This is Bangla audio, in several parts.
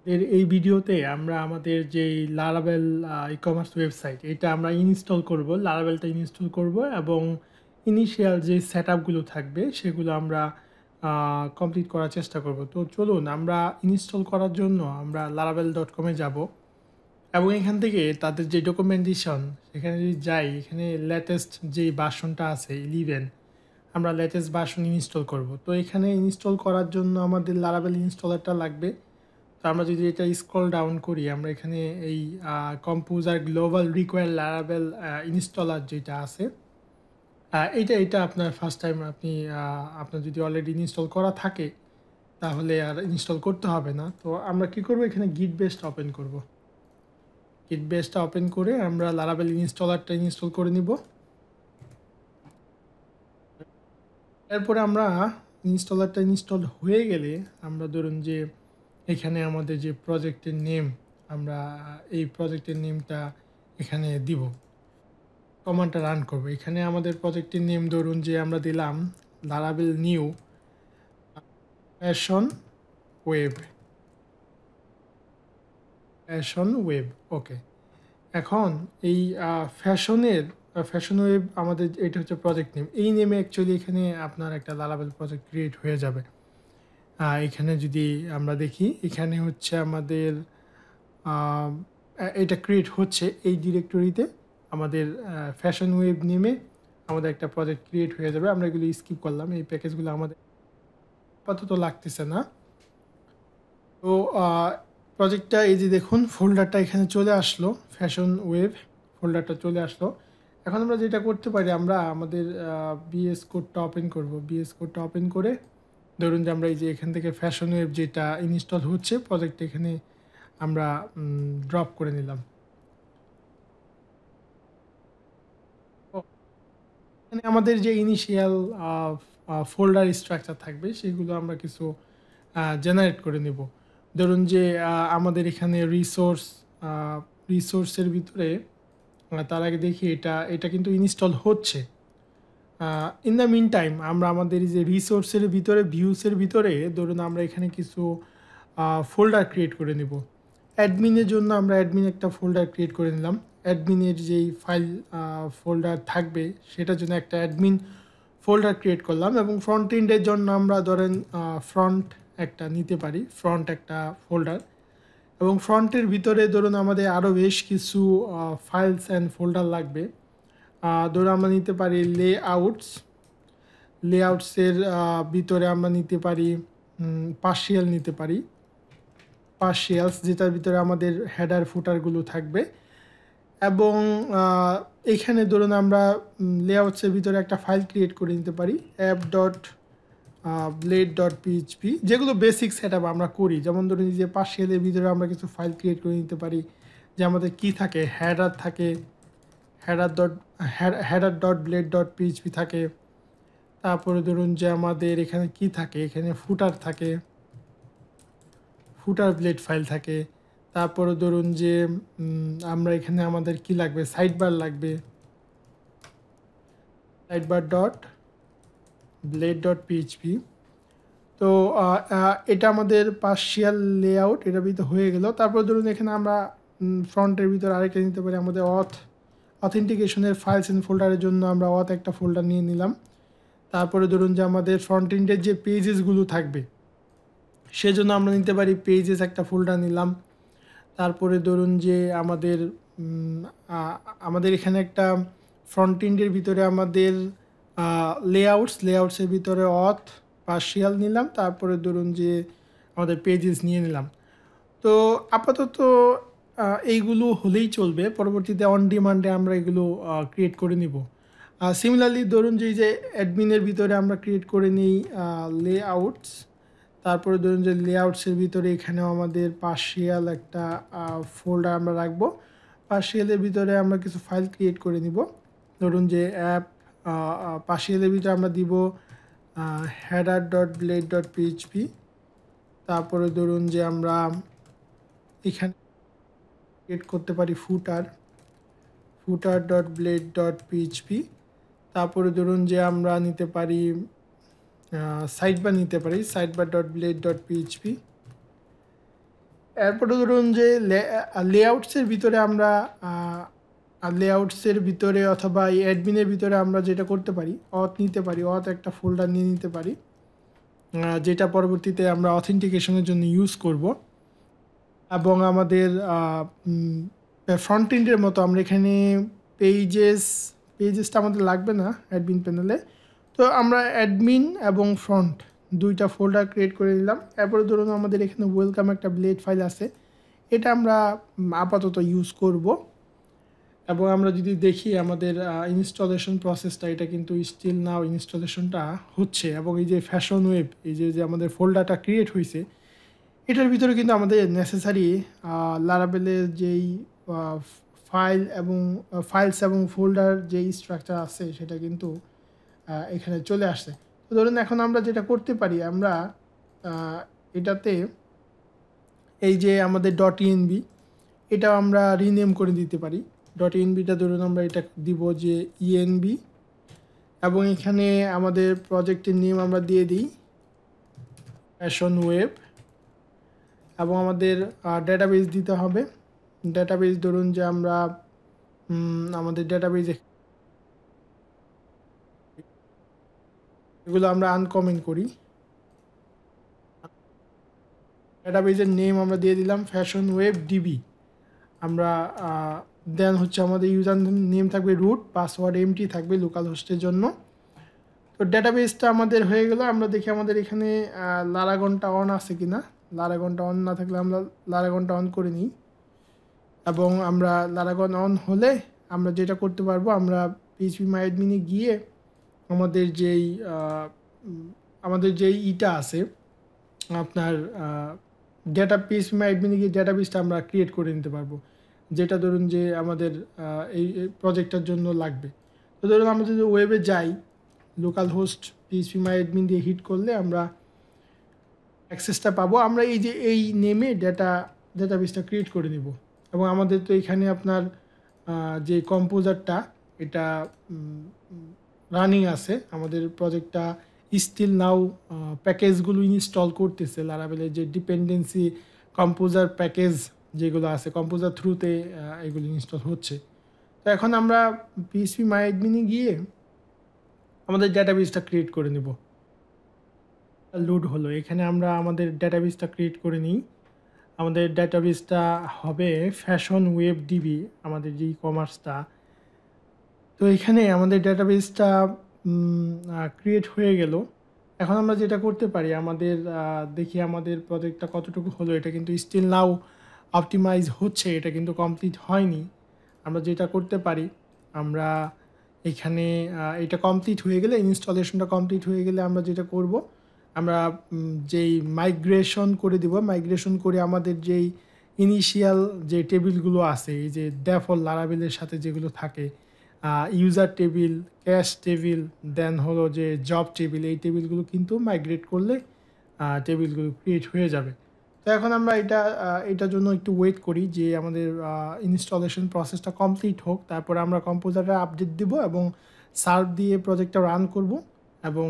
এই ভিডিওতে আমরা আমাদের যেই লারাভেল ই-কমার্স ওয়েবসাইট এটা আমরা ইনস্টল করব। লারাভেলটা ইনস্টল করব এবং ইনিশিয়াল যে সেটআপগুলো থাকবে সেগুলো আমরা কমপ্লিট করার চেষ্টা করব। তো চলুন আমরা ইনস্টল করার জন্য আমরা laravel.com-এ যাব এবং এখান থেকে তাদের যে ডকুমেন্টেশন সেখানে যদি যাই, এখানে লেটেস্ট যেই ভার্সনটা আছে 11, আমরা লেটেস্ট ভার্সন ইনস্টল করব। তো এখানে ইনস্টল করার জন্য আমাদের লারাভেল ইনস্টলারটা লাগবে। তো আমরা যদি এটা স্ক্রল ডাউন করি, আমরা এখানে এই composer global require Laravel installer যেটা আছে, এটা আপনার ফার্স্ট টাইম আপনি আপনার যদি অলরেডি ইনস্টল করা থাকে তাহলে আর ইনস্টল করতে হবে না। তো আমরা কি করব, এখানে গিট বেসটা ওপেন করব। গিট বেসটা ওপেন করে আমরা লারাভেল ইনস্টলারটা ইনস্টল করে নিব। এরপরে আমরা ইনস্টলারটা ইনস্টল হয়ে গেলে আমরা ধরুন যে এখানে আমাদের যে প্রজেক্টের নেম, আমরা এই প্রজেক্টের নেমটা এখানে দিব, কমান্ডটা রান করব। এখানে আমাদের প্রজেক্টের নেম ধরুন যে আমরা দিলাম Laravel new fashion web, fashion web. Okay, এখন এই ফ্যাশন ওয়েব আমাদের এটা হচ্ছে প্রজেক্ট নেম। এই নেমে অ্যাকচুয়ালি এখানে আপনার একটা লারাভেল প্রজেক্ট ক্রিয়েট হয়ে যাবে। এখানে যদি আমরা দেখি, এখানে হচ্ছে আমাদের এটা ক্রিয়েট হচ্ছে এই ডিরেক্টরিতে আমাদের ফ্যাশন ওয়েব নেমে আমাদের একটা প্রজেক্ট ক্রিয়েট হয়ে যাবে। আমরা এগুলো স্কিপ করলাম, এই প্যাকেজগুলো আমাদের আপাতত লাগতেছে না। তো প্রজেক্টটা এই যে দেখুন, ফোল্ডারটা এখানে চলে আসলো, ফ্যাশন ওয়েব ফোল্ডারটা চলে আসলো। এখন আমরা যেটা করতে পারি, আমরা আমাদের বিএস কোডটা ওপেন করব। বিএস কোডটা ওপেন করে ধরুন যে আমরা এই যে এখান থেকে ফ্যাশন ওয়েব যেটা ইনস্টল হচ্ছে প্রজেক্ট এখানে আমরা ড্রপ করে নিলাম। এখানে আমাদের যে ইনিশিয়াল ফোল্ডার স্ট্রাকচার থাকবে সেগুলো আমরা কিছু জেনারেট করে নেব। ধরুন যে আমাদের এখানে রিসোর্সের ভিতরে তার আগে দেখি এটা এটা কিন্তু ইনস্টল হচ্ছে। ইন দ্য মিন টাইম আমরা আমাদের যে রিসোর্সের ভিতরে ভিউসের ভিতরে ধরুন আমরা এখানে কিছু ফোল্ডার ক্রিয়েট করে নেব। অ্যাডমিনের জন্য আমরা অ্যাডমিন একটা ফোল্ডার ক্রিয়েট করে নিলাম। অ্যাডমিনের যেই ফাইল ফোল্ডার থাকবে সেটার জন্য একটা অ্যাডমিন ফোল্ডার ক্রিয়েট করলাম এবং ফ্রন্ট এন্ডের জন্য আমরা ধরেন ফ্রন্ট একটা নিতে পারি, ফ্রন্ট একটা ফোল্ডার। এবং ফ্রন্টের ভিতরে ধরুন আমাদের আরও বেশ কিছু ফাইলস অ্যান্ড ফোল্ডার লাগবে। ধরুন আমরা নিতে পারি লেআউটসের ভিতরে আমরা নিতে পারি পার্শিয়াল নিতে পারি, পার্শিয়ালস যেটার ভিতরে আমাদের হেডার ফুটারগুলো থাকবে। এবং এখানে ধরুন আমরা লেআউটসের ভিতরে একটা ফাইল ক্রিয়েট করে নিতে পারি, app.blade.php, যেগুলো বেসিক সেট আপ আমরা করি। যেমন ধরুন যে পার্শিয়ালের ভিতরে আমরা কিছু ফাইল ক্রিয়েট করে নিতে পারি, যে আমাদের কী থাকে, হেডার থাকে, header.blade.php থাকে। তারপরে ধরুন যে আমাদের এখানে কি থাকে, এখানে ফুটার থাকে, ফুটার ব্লেড ফাইল থাকে। তারপরে ধরুন যে আমরা এখানে আমাদের কি লাগবে, সাইড বার লাগবে, side bar dot blade dot PHP. তো এটা আমাদের পার্শিয়াল লেআউট এটা ভিতরে হয়ে গেল। তারপর ধরুন এখানে আমরা ফ্রন্টের ভিতরে আরেকটা নিতে পারি, আমাদের অথেন্টিকেশনের ফাইলস এন্ড ফোল্ডারের জন্য আমরা একটা ফোল্ডার নিয়ে নিলাম। তারপরে ধরুন যে আমাদের ফ্রন্ট এন্ডের যে পেজেসগুলো থাকবে সেজন্য আমরা নিতে পারি পেজেস একটা ফোল্ডার নিলাম। তারপরে ধরুন যে আমাদের এখানে একটা ফ্রন্ট এন্ডের ভিতরে আমাদের লেআউটসের ভিতরে পার্শিয়াল নিলাম। তারপরে ধরুন যে আমাদের পেজেস নিয়ে নিলাম। তো আপাতত এইগুলো হলেই চলবে, পরবর্তীতে অন ডিমান্ডে আমরা এগুলো ক্রিয়েট করে নিব। সিমিলারলি ধরুন যে অ্যাডমিনের ভিতরে আমরা ক্রিয়েট করে নিই লেআউটস। তারপরে ধরুন যে লেআউটসের ভিতরে এখানেও আমাদের পার্শিয়াল একটা ফোল্ডার আমরা রাখবো। পার্শিয়ালের ভিতরে আমরা কিছু ফাইল ক্রিয়েট করে নিব। ধরুন যে পার্শিয়ালের ভিতরে আমরা দিব header.blade.php। তারপরে ধরুন যে আমরা এখানে ক্রিয়েট করতে পারি footer.blade.php। তারপরে ধরুন যে আমরা নিতে পারি সাইডবার নিতে পারি, sidebar.blade.php। এরপরে ধরুন যে লেআউটসের ভিতরে আমরা লেআউটসের ভিতরে অথবা এই অ্যাডমিনের ভিতরে আমরা যেটা করতে পারি, অথ নিতে পারি, অথ একটা ফোল্ডার নিয়ে নিতে পারি, যেটা পরবর্তীতে আমরা অথেন্টিকেশনের জন্য ইউজ করব। এবং আমাদের ফ্রন্ট এন্ডের মতো আমরা এখানে পেজেসটা আমাদের লাগবে না অ্যাডমিন প্যানেলে। তো আমরা অ্যাডমিন এবং ফ্রন্ট দুইটা ফোল্ডার ক্রিয়েট করে নিলাম। এরপরে ধরুন আমাদের এখানে ওয়েলকাম একটা ব্লেড ফাইল আছে, এটা আমরা আপাতত ইউজ করব। এবং আমরা যদি দেখি আমাদের ইনস্টলেশন প্রসেসটা, এটা কিন্তু স্টিল নাও ইনস্টলেশনটা হচ্ছে। এবং এই যে ফ্যাশন ওয়েব, এই যে আমাদের ফোল্ডারটা ক্রিয়েট হয়েছে, এটার ভিতরে কিন্তু আমাদের নেসেসারি লারাবেলের যেই ফাইলস এবং ফোল্ডার যেই স্ট্রাকচার আছে সেটা কিন্তু এখানে চলে আসছে। তো ধরুন এখন আমরা যেটা করতে পারি, আমরা এটাতে এই যে আমাদের .env এটাও আমরা রিনেম করে দিতে পারি। .envটা ধরুন আমরা এটা দিব যে env, এবং এখানে আমাদের প্রজেক্টের নেম আমরা দিয়ে দিই ফ্যাশন ওয়েব। এবং আমাদের ডেটাবেস দিতে হবে। ডেটাবেস ধরুন যে আমরা আমাদের ডেটাবেস এগুলো আমরা আনকমেন্ট করি। ডেটাবেসের নেম আমরা দিয়ে দিলাম ফ্যাশন ওয়েব ডিবি। আমরা দেন হচ্ছে আমাদের ইউজার নেম থাকবে রুট, পাসওয়ার্ড এমটি থাকবে লোকাল হোস্টের জন্য। তো ডেটাবেসটা আমাদের হয়ে গেল। আমরা দেখি আমাদের এখানে লারাগনটা অন আছে কিনা। লারাগনটা অন না থাকলে আমরা লারাগনটা অন করে নিই। এবং আমরা লারাগন অন হলে আমরা যেটা করতে পারবো, আমরা phpMyAdmin-এ গিয়ে আমাদের যেই ইটা আছে আপনার phpMyAdmin-এ গিয়ে ডেটাবেসটা আমরা ক্রিয়েট করে নিতে পারবো, যেটা ধরুন যে আমাদের এই প্রজেক্টটার জন্য লাগবে। তো ধরুন আমরা যদি ওয়েবে যাই, লোকাল হোস্ট phpMyAdmin দিয়ে হিট করলে আমরা অ্যাক্সেসটা পাবো। আমরা এই যে এই নেমে ডেটাবেসটা ক্রিয়েট করে নিব। এবং আমাদের তো এখানে আপনার যে কম্পোজারটা এটা রানিং আছে, আমাদের প্রজেক্টটা স্টিল নাও প্যাকেজগুলো ইনস্টল করতেছে। লারাবেলের যে ডিপেন্ডেন্সি কম্পোজার প্যাকেজ যেগুলো আছে, কম্পোজার থ্রুতে এগুলো ইনস্টল হচ্ছে। তো এখন আমরা phpMyAdmin-এ গিয়ে আমাদের ডেটাবেসটা ক্রিয়েট করে নেব। লোড হলো, এখানে আমরা আমাদের ডেটাবেসটা ক্রিয়েট করে নিই। আমাদের ডেটাবেসটা হবে ফ্যাশন ওয়েব ডিবি, আমাদের যে কমার্সটা। তো এখানে আমাদের ডেটাবেসটা ক্রিয়েট হয়ে গেল। এখন আমরা যেটা করতে পারি, আমাদের দেখি আমাদের প্রজেক্টটা কতটুকু হলো। এটা কিন্তু স্টিল নাও অপটিমাইজ হচ্ছে, এটা কিন্তু কমপ্লিট হয়নি। আমরা যেটা করতে পারি, আমরা এখানে এটা কমপ্লিট হয়ে গেলে, ইনস্টলেশনটা কমপ্লিট হয়ে গেলে আমরা যেটা করব, আমরা যেই মাইগ্রেশন করে দিব, মাইগ্রেশন করে আমাদের যেই ইনিশিয়াল যে টেবিলগুলো আছে, এই যে ডেফল্ট লারাবেলের সাথে যেগুলো থাকে, ইউজার টেবিল, ক্যাশ টেবিল, দেন হলো যে জব টেবিল, এই টেবিলগুলো কিন্তু মাইগ্রেট করলে টেবিলগুলো ক্রিয়েট হয়ে যাবে। তো এখন আমরা এটার জন্য একটু ওয়েট করি যে আমাদের ইনস্টলেশন প্রসেসটা কমপ্লিট হোক, তারপরে আমরা কম্পোজারে আপডেট দিব এবং সার্ভ দিয়ে প্রজেক্টটা রান করব। এবং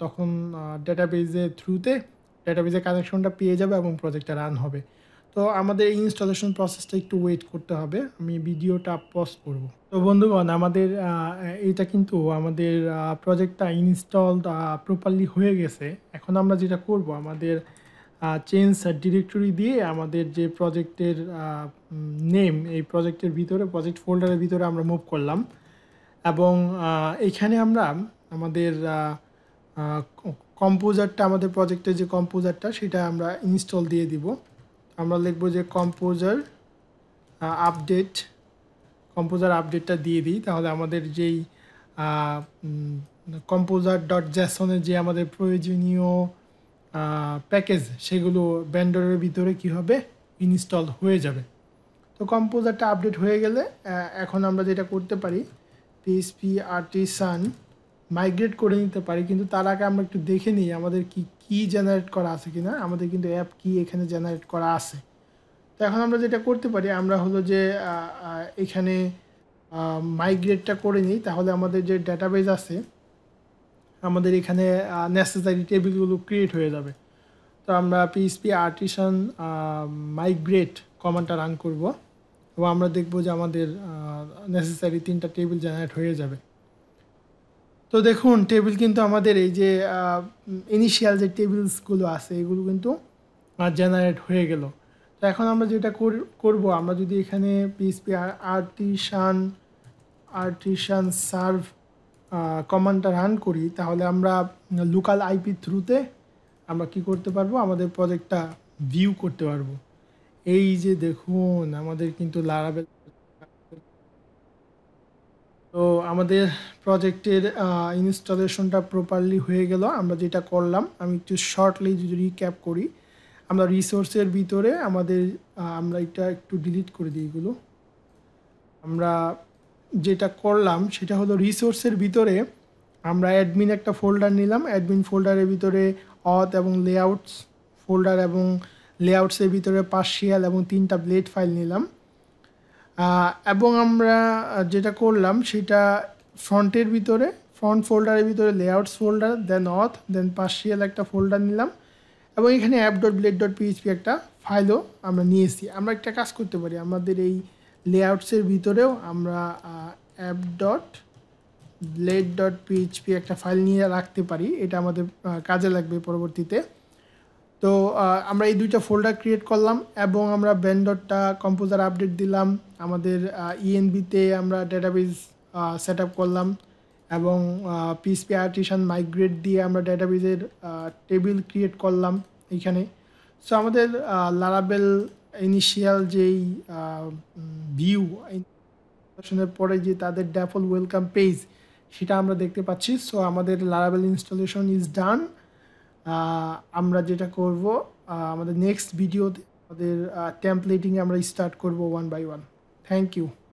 তখন ডেটাবেসের থ্রুতে ডেটাবেসের কানেকশনটা পেয়ে যাবে এবং প্রজেক্টটা রান হবে। তো আমাদের ইনস্টলেশন প্রসেসটা একটু ওয়েট করতে হবে। আমি ভিডিওটা পজ করব। তো বন্ধুগণ, আমাদের এটা কিন্তু আমাদের প্রজেক্টটা ইনস্টল প্রপারলি হয়ে গেছে। এখন আমরা যেটা করব, আমাদের চেঞ্জ ডিরেক্টরি দিয়ে আমাদের যে প্রজেক্টের নেম, এই প্রজেক্টের ভিতরে, প্রজেক্ট ফোল্ডারের ভিতরে আমরা মুভ করলাম। এবং এখানে আমরা আমাদের কম্পোজারটা, আমাদের প্রজেক্টের যে কম্পোজারটা, সেটা আমরা ইনস্টল দিয়ে দিব। আমরা লিখব যে কম্পোজার আপডেটটা দিয়ে দিই। তাহলে আমাদের যেই composer.json-এর যে আমাদের প্রয়োজনীয় প্যাকেজ, সেগুলো ভেন্ডরের ভিতরে কি হবে, ইনস্টল হয়ে যাবে। তো কম্পোজারটা আপডেট হয়ে গেলে এখন আমরা যেটা করতে পারি, PHP আর্টিসান মাইগ্রেট করে নিতে পারি। কিন্তু তার আগে আমরা একটু দেখে নিই আমাদের কি জেনারেট করা আছে কিনা। আমাদের কিন্তু অ্যাপ কি এখানে জেনারেট করা আছে। তো এখন আমরা যেটা করতে পারি, আমরা হলো যে এখানে মাইগ্রেটটা করে নিই। তাহলে আমাদের যে ডেটাবেস আছে, আমাদের এখানে নেসেসারি টেবিলগুলো ক্রিয়েট হয়ে যাবে। তো আমরা পিএইচপি আর্টিসান মাইগ্রেট কমান্ডটা রান করব এবং আমরা দেখব যে আমাদের নেসেসারি 3টা টেবিল জেনারেট হয়ে যাবে। তো দেখুন টেবিল কিন্তু আমাদের এই যে ইনিশিয়াল যে টেবিলসগুলো আছে এগুলো কিন্তু জেনারেট হয়ে গেল। তো এখন আমরা যেটা করব, আমরা যদি এখানে পিএইচপি আর্টিসান সার্ভ কমান্ডটা রান করি, তাহলে আমরা লোকাল আইপি থ্রুতে আমরা কি করতে পারবো, আমাদের প্রজেক্টটা ভিউ করতে পারবো। এই যে দেখুন আমাদের কিন্তু লারাবেল, তো আমাদের প্রজেক্টের ইনস্টলেশনটা প্রপারলি হয়ে গেল। আমরা যেটা করলাম, আমি একটু শর্টলি যদি রিক্যাপ করি, আমরা রিসোর্সের ভিতরে আমাদের আমরা এটা একটু ডিলিট করে দিই এগুলো। আমরা যেটা করলাম সেটা হলো রিসোর্সের ভিতরে আমরা অ্যাডমিন একটা ফোল্ডার নিলাম, অ্যাডমিন ফোল্ডারের ভিতরে অথ এবং লেআউটস ফোল্ডার এবং লেআউটসের ভিতরে পার্শিয়াল এবং 3টা ব্লেড ফাইল নিলাম। এবং আমরা যেটা করলাম সেটা ফ্রন্টের ভিতরে ফ্রন্ট ফোল্ডারের ভিতরে লেআউটস ফোল্ডার, দেন অথ, দেন পার্শিয়াল একটা ফোল্ডার নিলাম এবং এখানে app.blade.php একটা ফাইলও আমরা নিয়েছি। আমরা একটা কাজ করতে পারি, আমাদের এই লেআউটসের ভিতরেও আমরা app.blade.php একটা ফাইল নিয়ে রাখতে পারি, এটা আমাদের কাজে লাগবে পরবর্তীতে। তো আমরা এই 2টা ফোল্ডার ক্রিয়েট করলাম এবং আমরা ব্যান্ডটা কম্পোজার আপডেট দিলাম, আমাদের ইএনবিতে আমরা ডেটাবেস সেট আপ করলাম এবং পিএইচপি আর্টিসান মাইগ্রেট দিয়ে আমরা ডেটাবেসের টেবিল ক্রিয়েট করলাম এইখানে। সো আমাদের লারাবেল ইনিশিয়াল যেই ভিউ পরে যে তাদের ডেফল্ট ওয়েলকাম পেজ সেটা আমরা দেখতে পাচ্ছি। সো আমাদের লারাবেল ইনস্টলেশন ইজ ডান। আমরা যেটা করব, আমাদের নেক্সট ভিডিওতে আমাদের টেমপ্লেটিং আমরা স্টার্ট করব 1 by 1। Thank you.